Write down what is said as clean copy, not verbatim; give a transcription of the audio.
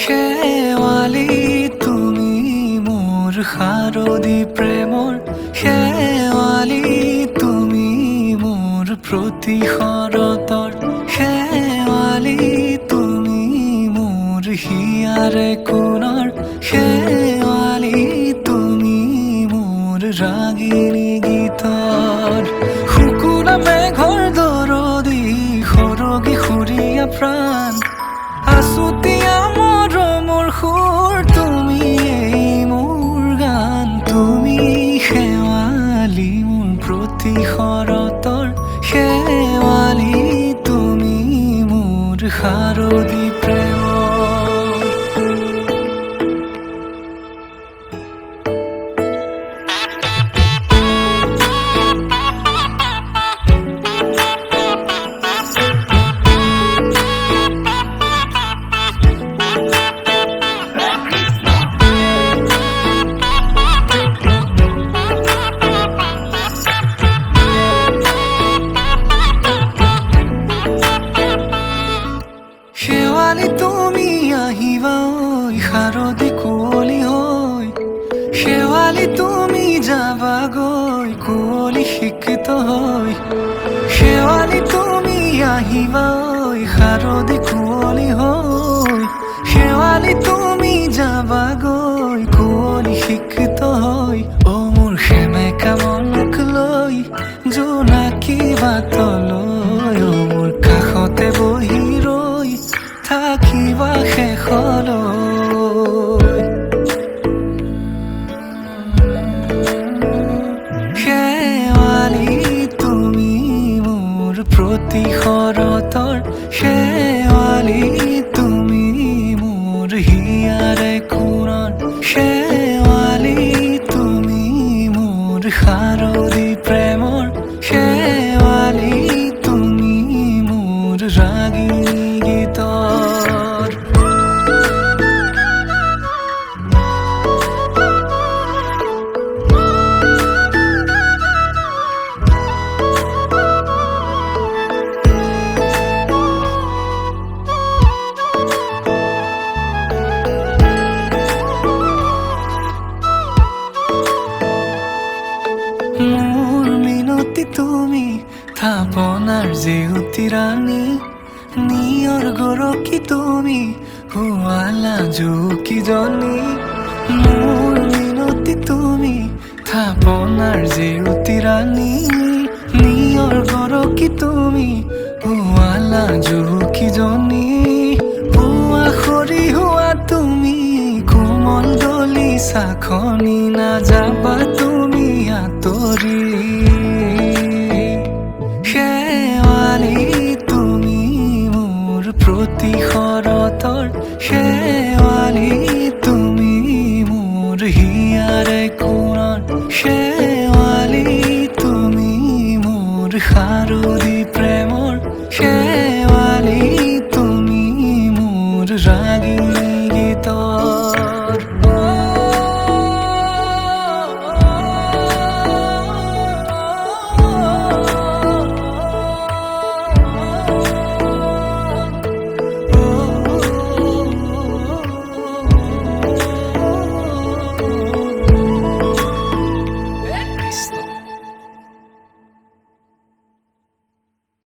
শেৱালি তুমি মোৰ শাৰদী প্ৰেমৰ শেৱালি তুমি মোৰ প্ৰতি শৰতৰ শেৱালি তুমি মোৰ হিয়াৰে কোণৰ শেৱালি তুমি মোৰ ৰাগিনী গীতৰ শুকুনা মেঘৰ দৰদি সৰগী সুৰীয়া প্ৰাণ আছুতীয়া মৰমৰ সুৰ তুমি মোৰ গান তুমি শেৱালি মোৰ প্ৰতি শৰতৰ শেৱালি তুমি মোৰ শাৰদী প্ৰেমৰ শেৱালি তুমি আহিবা ঐ শাৰদী কুঁৱলী হৈ শেৱালি তুমি যাবাগৈ কুঁৱলী শিক্ষিত হৈ শেৱালি তুমি আহিবা ঐ শাৰদী কুঁৱলী হৈ শেৱালি তুমি যাবাগৈ কুঁৱলী শিক্ষিত হৈ অ মোৰ সেমেকা মনক লৈ জোনাকী বাটলৈ অ মোৰ কাষতে বহি ৰৈ থাকিবা শেষলৈ শেৱালি তুমি মোৰ প্ৰতি শৰতৰ শেৱালি তুমি মোৰ হিয়াৰে কোণৰ শেৱালি তুমি মোৰ শাৰদী প্ৰেমৰ শেৱালি তুমি মোৰ ৰাগিনী গীতৰ মোৰ মিনতি তুমি থাপনাৰ জেউতি ৰাণী নিয়ৰ গৰকী তুমি শুৱালা জুকিজনী মোৰ মিনতি তুমি থাপনাৰ জেউতি ৰাণী নিয়ৰ গৰকী তুমি শুৱালা জুকিজনী পুৱা খৰি হোৱা তুমি কোমল দলি চাখনি নাযাবা তুমি আঁতৰি শেৱালি তুমি মোৰ প্ৰতি শৰতৰ শেৱালি তুমি মোৰ হিয়াৰে কোণৰ